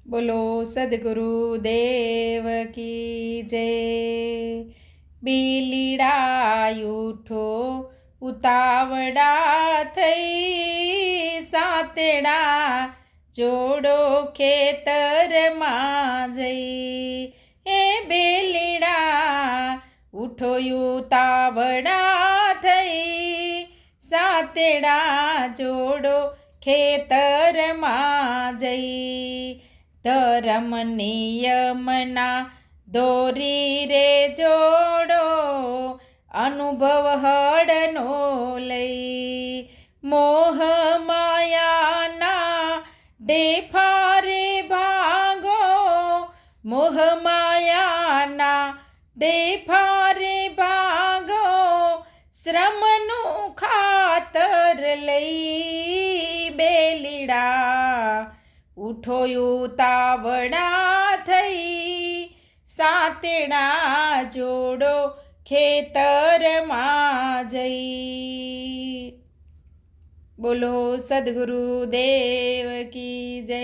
બોલો સદગુરુ દેવ કી જય। બીલીડા ઉઠો ઉતાવળા થઈ, સાતેડા જોડો ખેતરમાં જઈ। એ બેલીડા ઉઠો ઉતાવળા થઈ, સાતેડા જોડો ખેતરમાં જઈ। ધર્મ નિયમના દોરી રે જોડો, અનુભવ હળનો લઈ। મોહ માયાના ડેફારે ભાગો, મોહ માયાના ડેફારે ભાગો, શ્રમનું ખાતર લઈ। બેલીડા ઉઠો ઉતાવળા થઈ, સાતેડા જોડો ખેતરમાં જઈ। બોલો સદગુરુ દેવ કી જય।